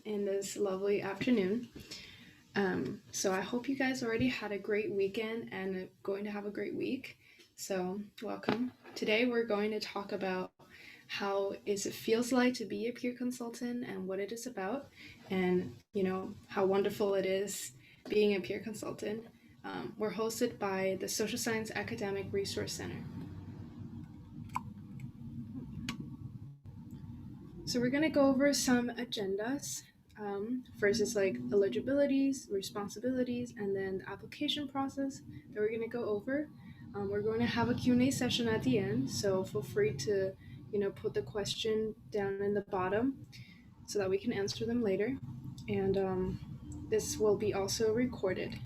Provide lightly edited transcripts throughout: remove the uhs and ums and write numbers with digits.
in this lovely afternoon. So I hope you guys already had a great weekend and are going to have a great week. So welcome. Today we're going to talk about how it feels like to be a peer consultant and what it is about, and how wonderful it is being a peer consultant. We're hosted by the Social Science Academic Resource Center. So we're going to go over some agendas. First is like eligibilities, responsibilities, and then the application process that we're going to go over. We're going to have a Q&A session at the end, so feel free to put the question down in the bottom so that we can answer them later. And this will be also recorded.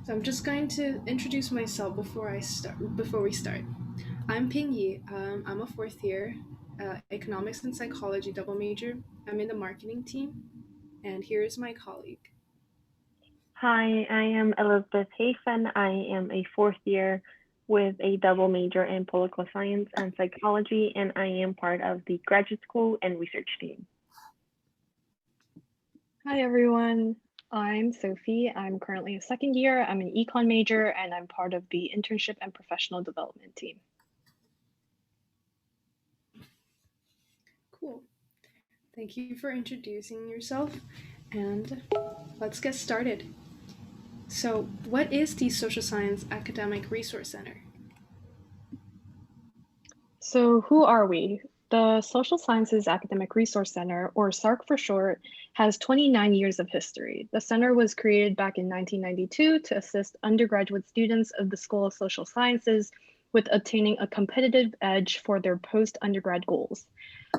So I'm just going to introduce myself before we start. I'm Ping Yi. I'm a fourth year economics and psychology double major. I'm in the marketing team, and here is my colleague. Hi, I am Elizabeth Hafen. I am a fourth year with a double major in political science and psychology, and I am part of the graduate school and research team. Hi, everyone. I'm Sophie. I'm currently a second year. I'm an econ major, and I'm part of the internship and professional development team. Cool. Thank you for introducing yourself, and let's get started. So, what is the Social Science Academic Resource Center? So who are we? The Social Sciences Academic Resource Center, or SSARC for short, has 29 years of history. The center was created back in 1992 to assist undergraduate students of the School of Social Sciences with obtaining a competitive edge for their post-undergrad goals.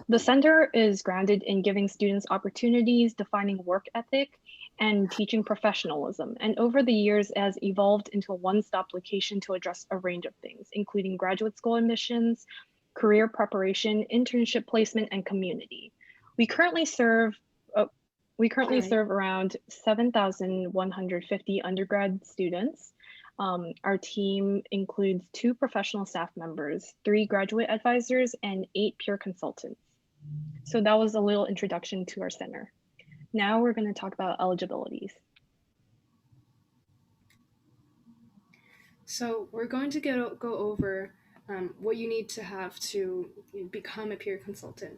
The center is grounded in giving students opportunities, defining work ethic, and teaching professionalism. And over the years, it has evolved into a one-stop location to address a range of things, including graduate school admissions, career preparation, internship placement, and community. We currently serve around 7,150 undergrad students. Our team includes 2 professional staff members, 3 graduate advisors, and 8 peer consultants. So that was a little introduction to our center. Now we're going to talk about eligibilities. So we're going to go over what you need to have to become a peer consultant.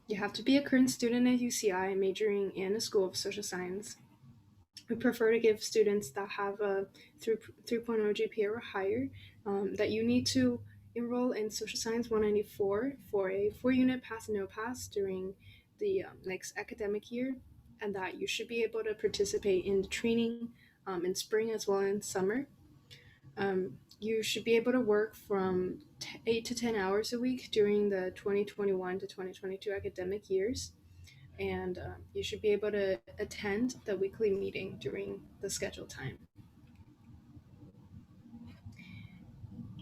You have to be a current student at UCI majoring in a School of Social Science. We prefer to give students that have a 3.0 GPA or higher that you need to enroll in Social Science 194 for a 4-unit pass and no pass during the next academic year, and that you should be able to participate in the training in spring as well as in summer. You should be able to work from 8 to 10 hours a week during the 2021 to 2022 academic years, and you should be able to attend the weekly meeting during the scheduled time.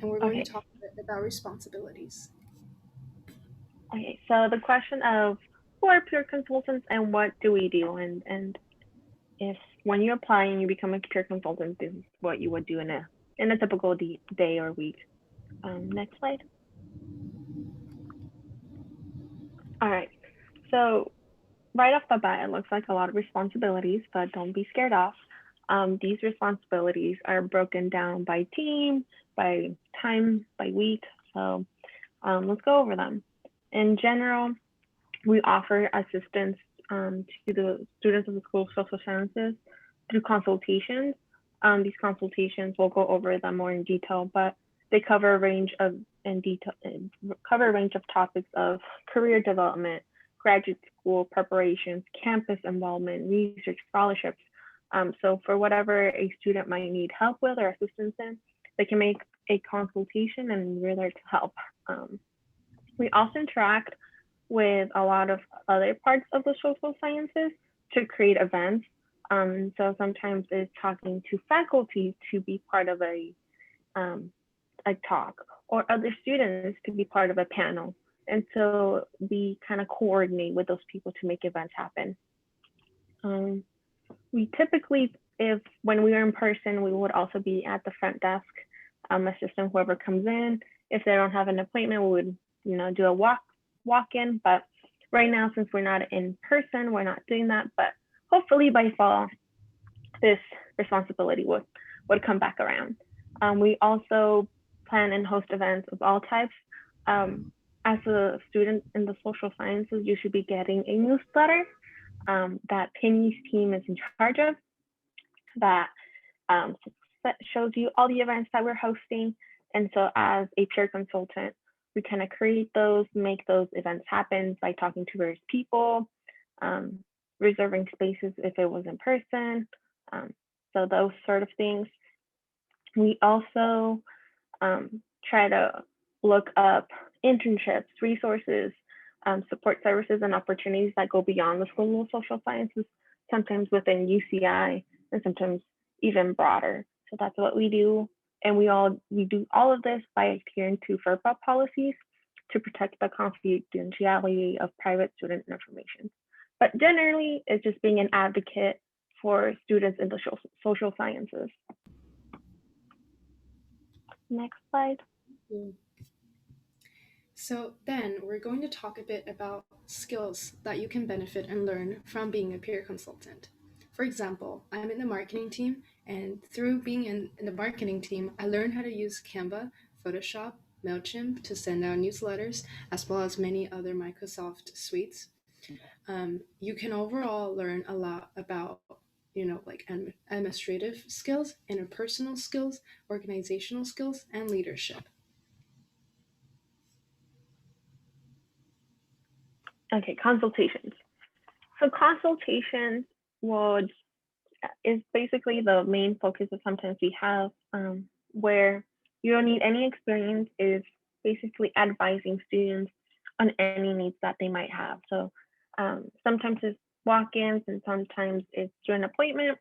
And we're going to talk a bit about responsibilities. Okay, so the question of who are peer consultants and what do we do, and if when you apply and you become a peer consultant, this is what you would do in a typical day or week. Next slide. All right, so right off the bat, it looks like a lot of responsibilities, but don't be scared off. These responsibilities are broken down by team, by time, by week. So let's go over them. In general, we offer assistance to the students of the School of Social Sciences through consultations. These consultations, we'll go over them more in detail, but they cover a range of topics of career development, graduate school preparations, campus involvement, research scholarships. So for whatever a student might need help with or assistance in, they can make a consultation and we're there to help. We also interact with a lot of other parts of the social sciences to create events. So sometimes it's talking to faculty to be part of a talk, or other students to be part of a panel. And so we kind of coordinate with those people to make events happen. We typically, when we are in person, we would also be at the front desk, assisting whoever comes in. If they don't have an appointment, we would, do a walk-in, but Right now, since we're not in person, we're not doing that, but hopefully by fall, this responsibility would come back around. We also plan and host events of all types. As a student in the social sciences, you should be getting a newsletter that Penny's team is in charge of that um, shows you all the events that we're hosting. And so as a peer consultant, we kind of create those, make those events happen by talking to various people, um, reserving spaces if it was in person. So those sort of things. We also try to look up internships, resources, support services, and opportunities that go beyond the School of Social Sciences, sometimes within UCI and sometimes even broader. So that's what we do. And we do all of this by adhering to FERPA policies to protect the confidentiality of private student information. But generally, it's just being an advocate for students in the social sciences. Next slide. So then we're going to talk a bit about skills that you can benefit and learn from being a peer consultant. For example, I'm in the marketing team, and through being in the marketing team, I learned how to use Canva, Photoshop, MailChimp to send out newsletters, as well as many other Microsoft suites. You can overall learn a lot about like administrative skills, interpersonal skills, organizational skills, and leadership. Okay, consultations. So consultations would is basically the main focus that sometimes we have, where you don't need any experience, is basically advising students on any needs that they might have. So sometimes it's walk-ins and sometimes it's through an appointment.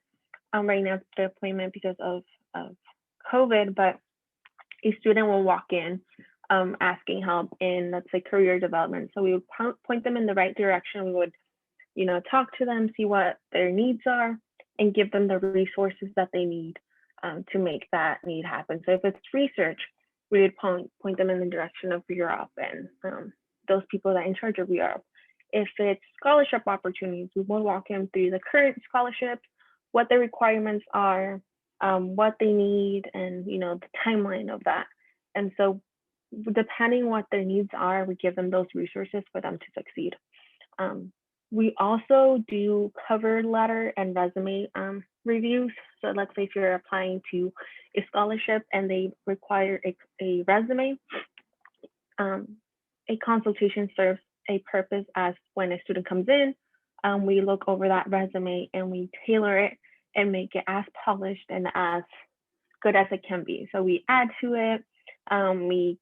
Right now it's the appointment because of COVID, but a student will walk in asking help in, let's say, career development. So we would point them in the right direction. We would talk to them, see what their needs are, and give them the resources that they need to make that need happen. So if it's research, we would point them in the direction of Europe and those people that are in charge of Europe. If it's scholarship opportunities, we will walk them through the current scholarships, what the requirements are, what they need, and the timeline of that. And so depending what their needs are, we give them those resources for them to succeed. We also do cover letter and resume reviews. So let's say if you're applying to a scholarship and they require a resume, a consultation serves a purpose as when a student comes in, we look over that resume and we tailor it and make it as polished and as good as it can be. So we add to it. We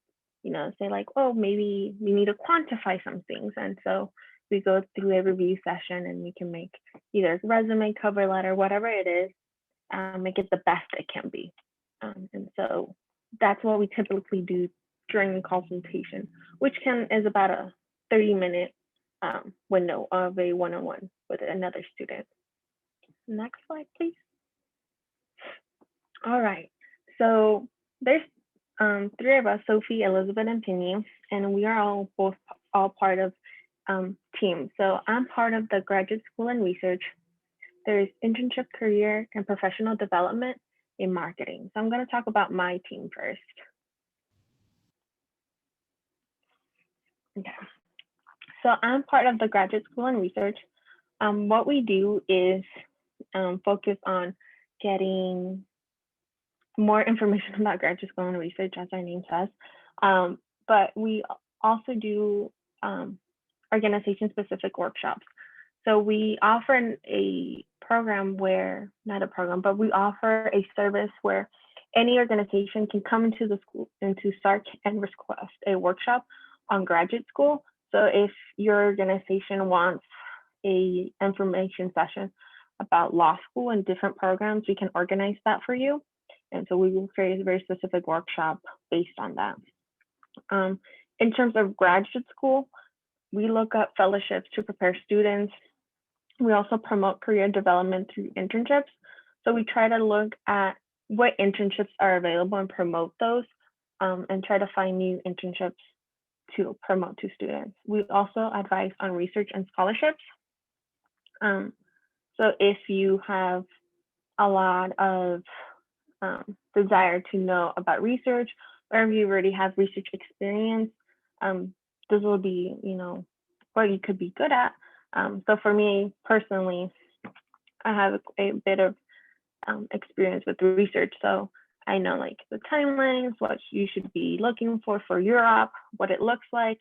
say like, oh, maybe we need to quantify some things. And so we go through a review session and we can make either a resume, cover letter, whatever it is, make it the best it can be. And so that's what we typically do during a consultation, which is about a 30-minute window of a one-on-one with another student. Next slide, please. All right, so there's three of us, Sophie, Elizabeth, and Penny, and we are all part of team. So I'm part of the graduate school and research. There's internship career and professional development in marketing. So I'm going to talk about my team first. Okay. So I'm part of the graduate school and research. What we do is focus on getting more information about graduate school and research, as our name says. But we also do organization-specific workshops. So we offer a program where, not a program, but we offer a service where any organization can come into the school, into SSARC, and request a workshop on graduate school. So if your organization wants a information session about law school and different programs, we can organize that for you. And so we will create a very specific workshop based on that. In terms of graduate school, we look up fellowships to prepare students. We also promote career development through internships. So we try to look at what internships are available and promote those, and try to find new internships to promote to students. We also advise on research and scholarships. So if you have a lot of desire to know about research, or if you already have research experience, this will be, what you could be good at. So for me personally, I have a bit of experience with research. So I know like the timelines, what you should be looking for Europe, what it looks like.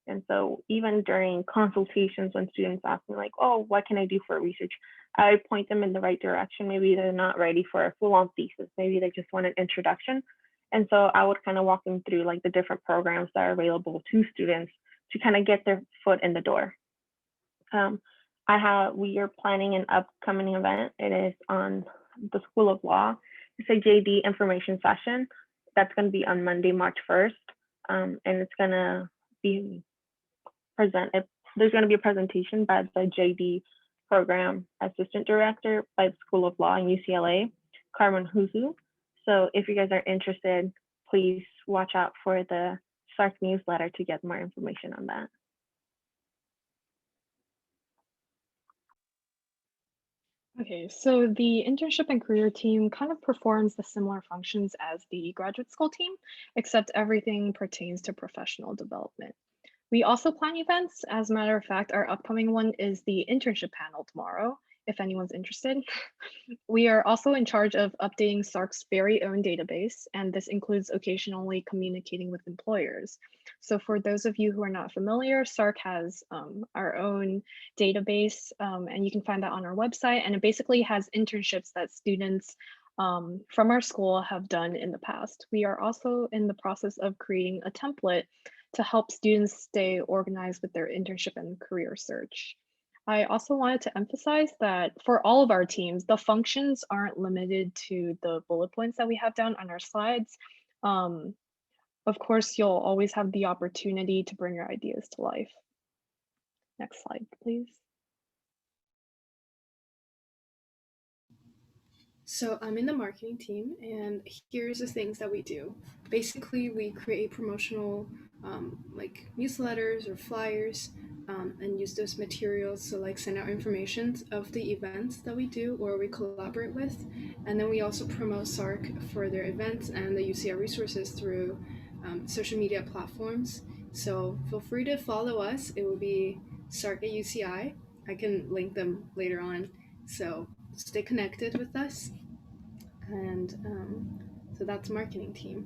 And so even during consultations, when students ask me like, oh, what can I do for research? I point them in the right direction. Maybe they're not ready for a full-on thesis. Maybe they just want an introduction. And so I would kind of walk them through like the different programs that are available to students to kind of get their foot in the door. We are planning an upcoming event. It is on the School of Law. It's a JD information session. That's going to be on Monday, March 1st. And it's going to be presented. There's going to be a presentation by the JD Program Assistant Director by the School of Law in UCLA, Carmen Huzu. So if you guys are interested, please watch out for the SSARC newsletter to get more information on that. Okay, so the internship and career team kind of performs the similar functions as the graduate school team, except everything pertains to professional development. We also plan events. As a matter of fact, our upcoming one is the internship panel tomorrow, if anyone's interested. We are also in charge of updating SSARC's very own database, and this includes occasionally communicating with employers. So for those of you who are not familiar, SSARC has our own database, and you can find that on our website, and it basically has internships that students from our school have done in the past. We are also in the process of creating a template to help students stay organized with their internship and career search. I also wanted to emphasize that for all of our teams, the functions aren't limited to the bullet points that we have down on our slides. Of course, you'll always have the opportunity to bring your ideas to life. Next slide, please. So I'm in the marketing team, and here's the things that we do. Basically, we create promotional like newsletters or flyers, and use those materials to like send out information of the events that we do or we collaborate with. And then we also promote SSARC for their events and the UCI resources through social media platforms. So feel free to follow us. It will be SSARC at UCI. I can link them later on. So stay connected with us. And so that's marketing team.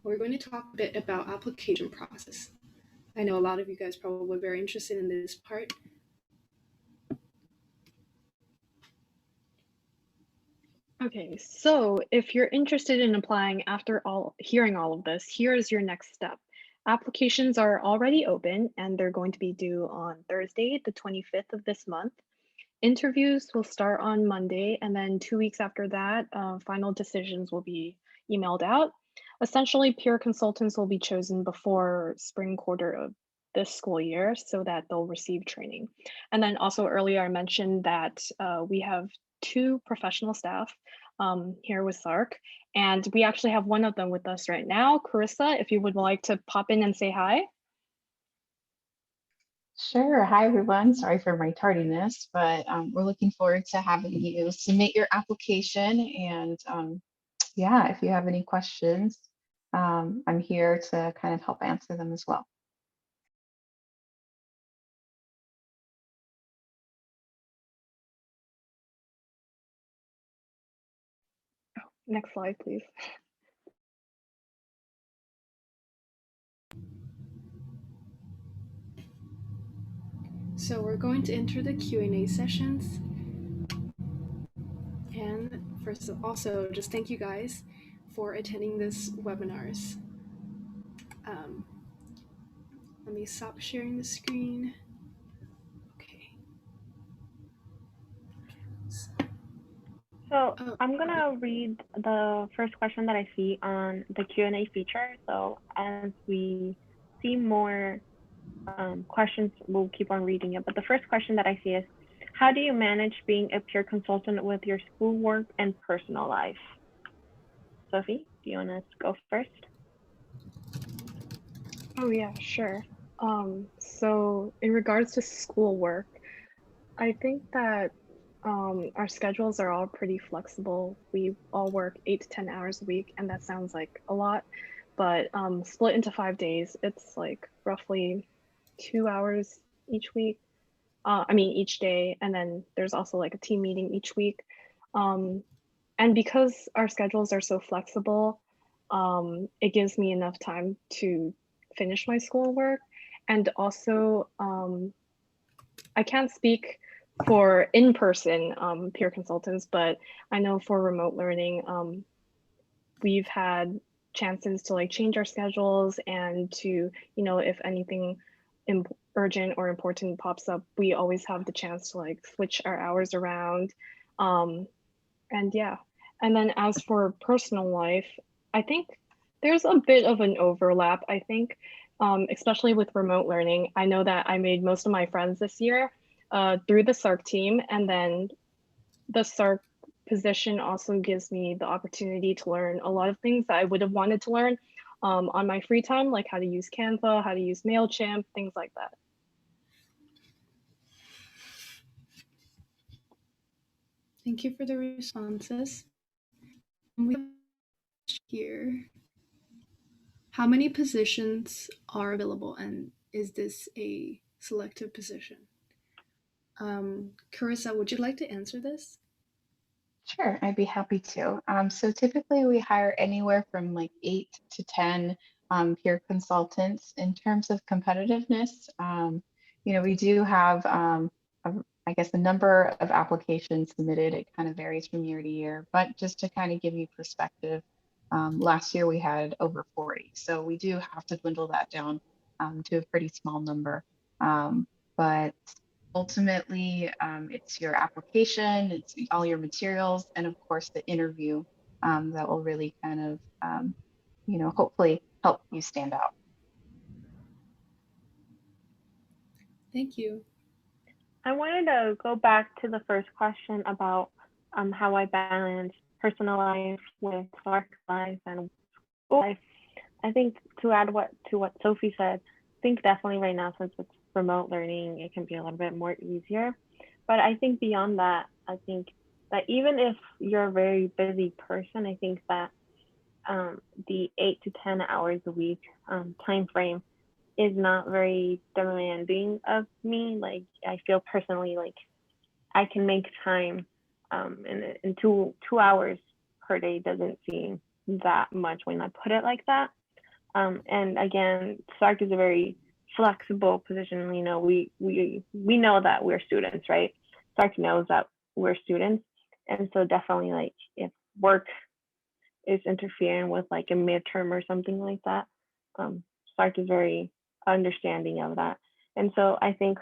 We're going to talk a bit about application process. I know a lot of you guys probably very interested in this part. Okay, so if you're interested in applying after hearing all of this, here is your next step. Applications are already open and they're going to be due on Thursday, the 25th of this month. Interviews will start on Monday, and then 2 weeks after that, final decisions will be emailed out. Essentially, peer consultants will be chosen before spring quarter of this school year so that they'll receive training. And then also earlier I mentioned that we have 2 professional staff here with SSARC, and we actually have one of them with us right now. Carissa, if you would like to pop in and say hi. Sure. Hi, everyone. Sorry for my tardiness, but we're looking forward to having you submit your application. And yeah, if you have any questions, I'm here to kind of help answer them as well. Next slide, please. So we're going to enter the Q&A sessions. And first also, just thank you guys for attending this webinars. Let me stop sharing the screen. Okay. So I'm gonna read the first question that I see on the Q&A feature. So as we see more questions, we'll keep on reading it. But the first question that I see is, how do you manage being a peer consultant with your schoolwork and personal life? Sophie, do you want to go first? Oh yeah, sure. So in regards to schoolwork, I think that our schedules are all pretty flexible. We all work 8 to 10 hours a week, and that sounds like a lot, but split into 5 days, it's like roughly 2 hours each week. I mean, each day, and then there's also like a team meeting each week. Um, and because our schedules are so flexible, it gives me enough time to finish my schoolwork. And also, I can't speak for in-person peer consultants, but I know for remote learning, we've had chances to like change our schedules and to, if anything urgent or important pops up, we always have the chance to like switch our hours around. And yeah, and then as for personal life, I think there's a bit of an overlap. I think, especially with remote learning, I know that I made most of my friends this year through the SSARC team, and then the SSARC position also gives me the opportunity to learn a lot of things that I would have wanted to learn on my free time, like how to use Canva, how to use MailChimp, things like that. Thank you for the responses. We have here. How many positions are available, and is this a selective position? Carissa, would you like to answer this? Sure, I'd be happy to. So typically we hire anywhere from like 8 to 10 peer consultants. In terms of competitiveness, we do have, I guess, the number of applications submitted. It kind of varies from year to year, but just to kind of give you perspective, last year we had over 40. So we do have to dwindle that down to a pretty small number. But ultimately, it's your application, it's all your materials, and of course the interview that will really kind of, hopefully help you stand out. Thank you. I wanted to go back to the first question about how I balance personal life with work life and school life. I think to add to what Sophie said, I think definitely right now, since it's remote learning, it can be a little bit more easier. But I think beyond that, I think that even if you're a very busy person, I think that the 8 to 10 hours a week time frame is not very demanding of me. Like I feel personally like I can make time, and 2 hours per day doesn't seem that much when I put it like that. And again, SSARC is a very flexible position. We know that we're students, right? SSARC knows that we're students, and so definitely like if work is interfering with like a midterm or something like that, SSARC is very understanding of that. And so I think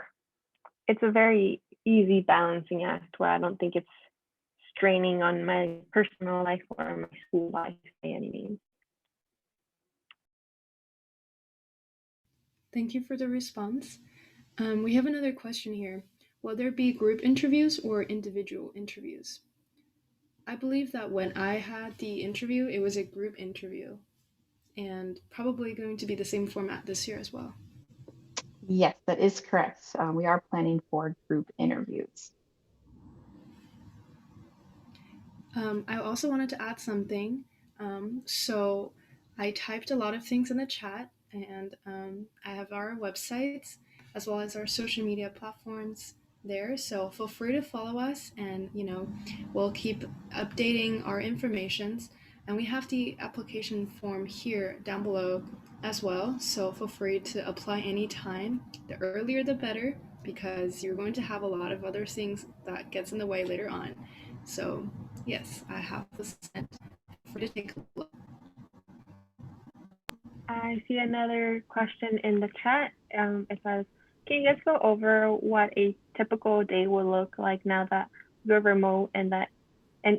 it's a very easy balancing act where I don't think it's straining on my personal life or my school life by any means. Thank you for the response. We have another question here. Will there be group interviews or individual interviews? I believe that when I had the interview, it was a group interview, and probably going to be the same format this year as well. Yes, that is correct. We are planning for group interviews. I also wanted to add something. So I typed a lot of things in the chat, and I have our websites as well as our social media platforms there. So feel free to follow us, and we'll keep updating our informations. And we have the application form here down below as well. So feel free to apply anytime. The earlier the better, because you're going to have a lot of other things that gets in the way later on. So yes, I have this sent for to take a look. I see another question in the chat. It says, can you guys go over what a typical day will look like now that you're remote and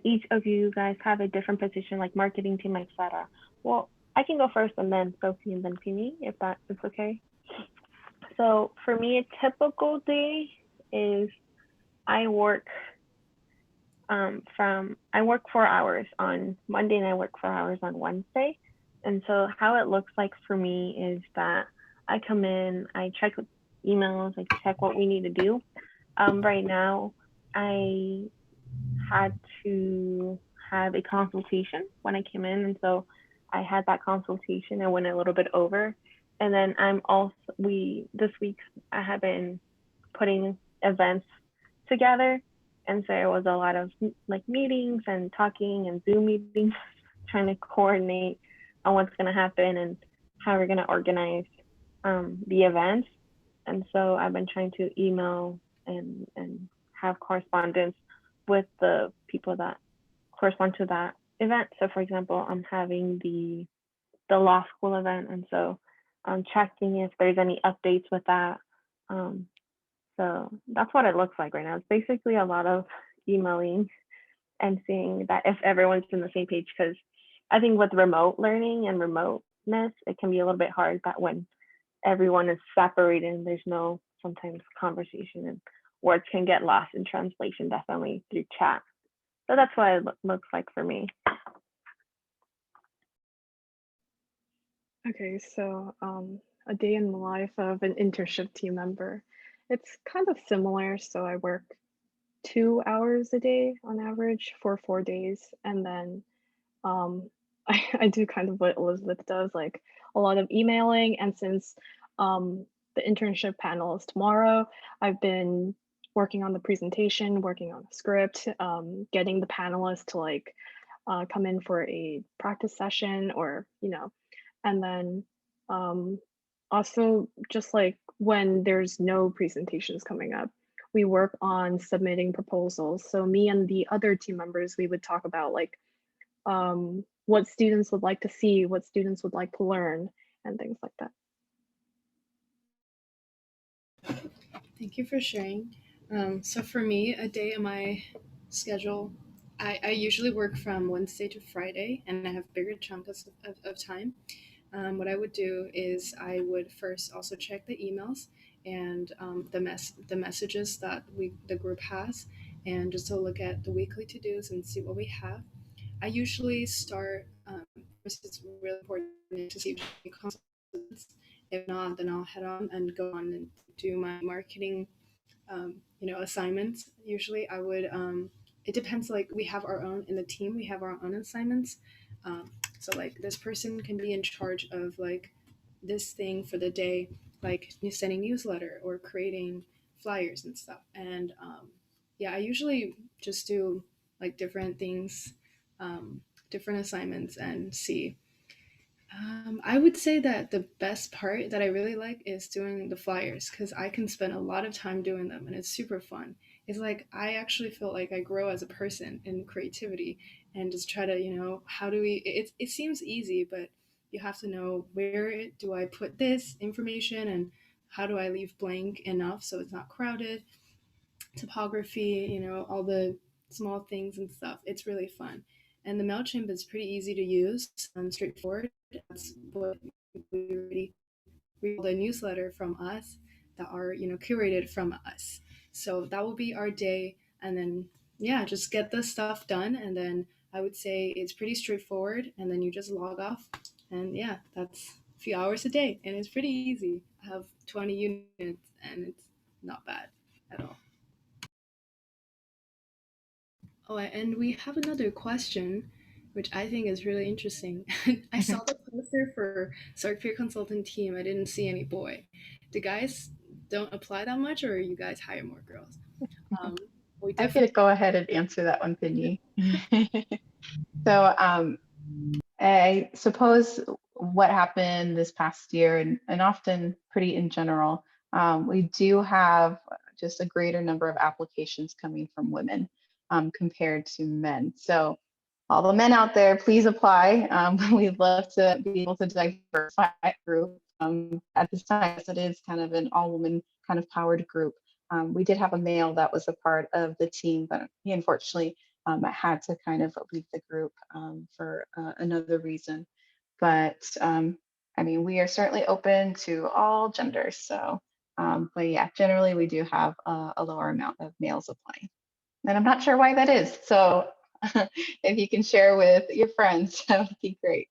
each of you guys have a different position like marketing team, etc. Well, I can go first and then Sophie and then Pini, if that is okay. So for me, a typical day is I work I work 4 hours on Monday and I work 4 hours on Wednesday. And so how it looks like for me is that I come in, I check emails, I check what we need to do. Right now, I had to have a consultation when I came in, and so I had that consultation. I went a little bit over, and then I'm also this week I have been putting events together, and so it was a lot of like meetings and talking and Zoom meetings, trying to coordinate on what's going to happen and how we're going to organize the events. And so I've been trying to email and have correspondence with the people that correspond to that event. So for example, I'm having the law school event, and so I'm checking if there's any updates with that. Um, so that's what it looks like right now. It's basically a lot of emailing and seeing that if everyone's on the same page, because I think with remote learning and remoteness, it can be a little bit hard that when everyone is separated and there's no sometimes conversation and words can get lost in translation, definitely through chat. So that's what it looks like for me. Okay, so a day in the life of an internship team member. It's kind of similar. So I work 2 hours a day on average for 4 days. And then I do kind of what Elizabeth does, like a lot of emailing. And since the internship panel is tomorrow, I've been working on the presentation, working on the script, getting the panelists to like come in for a practice session or, and then also just like when there's no presentations coming up, we work on submitting proposals. So me and the other team members, we would talk about like what students would like to see, what students would like to learn, and things like that. Thank you for sharing. So for me, a day in my schedule, I usually work from Wednesday to Friday, and I have bigger chunks of time. What I would do is I would first also check the emails and the messages that the group has, and just to look at the weekly to dos and see what we have. I usually start. First, it's really important to see consultants. If not, then I'll head on and go on and do my marketing assignments. Usually I would it depends, like we have our own in the team, we have our own assignments. So like this person can be in charge of like this thing for the day, like sending newsletter or creating flyers and stuff. And yeah, I usually just do like different things, different assignments and see. I would say that the best part that I really like is doing the flyers because I can spend a lot of time doing them and it's super fun. It's like I actually feel like I grow as a person in creativity and just try to, how do we, it seems easy, but you have to know where do I put this information and how do I leave blank enough so it's not crowded, topography, all the small things and stuff. It's really fun. And the MailChimp is pretty easy to use and straightforward. That's what we already read the newsletter from us that are, curated from us. So that will be our day. And then, yeah, just get the stuff done. And then I would say it's pretty straightforward. And then you just log off. And yeah, that's a few hours a day. And it's pretty easy. I have 20 units and it's not bad at all. Oh, and we have another question, which I think is really interesting. I saw the poster for SSARC Peer Consultant team. I didn't see any boy. The guys don't apply that much, or you guys hire more girls? Um, we I definitely. could go ahead and answer that one, Pinyi. So I suppose what happened this past year, and often pretty in general, we do have just a greater number of applications coming from women compared to men. So all the men out there, please apply. We'd love to be able to diversify that group. At this time, as it is kind of an all-woman kind of powered group. We did have a male that was a part of the team, but he unfortunately had to kind of leave the group for another reason. But I mean, we are certainly open to all genders. So, but yeah, generally we do have a lower amount of males applying. And I'm not sure why that is. So if you can share with your friends, that would be great.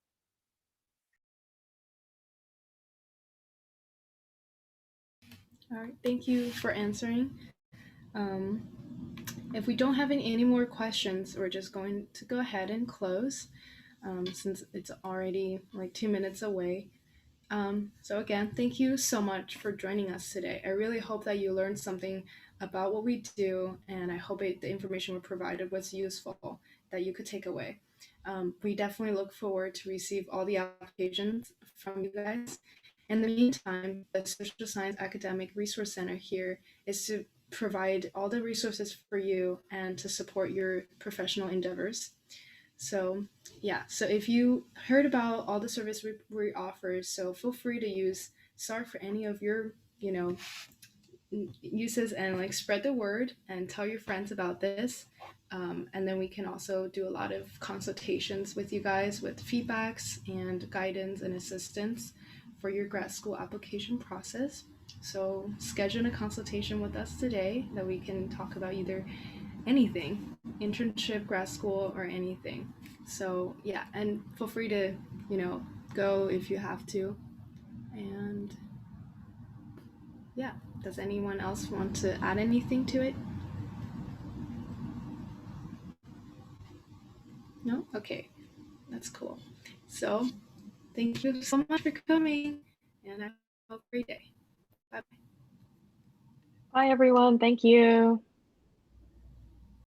All right, thank you for answering. Um, if we don't have any more questions, we're just going to go ahead and close since it's already like 2 minutes away. So again, thank you so much for joining us today. I really hope that you learned something about what we do, and I hope the information we provided was useful that you could take away. We definitely look forward to receive all the applications from you guys. In the meantime, the Social Science Academic Resource Center here is to provide all the resources for you and to support your professional endeavors. So yeah, so if you heard about all the service we offer, so feel free to use SARC for any of your, uses, and like spread the word and tell your friends about this. And then we can also do a lot of consultations with you guys with feedbacks and guidance and assistance for your grad school application process. So schedule a consultation with us today that we can talk about either anything, internship, grad school, or anything. So yeah, and feel free to, go if you have to. And yeah, does anyone else want to add anything to it? No? Okay, that's cool. So thank you so much for coming, and have a great day. Bye. Bye, everyone. Thank you.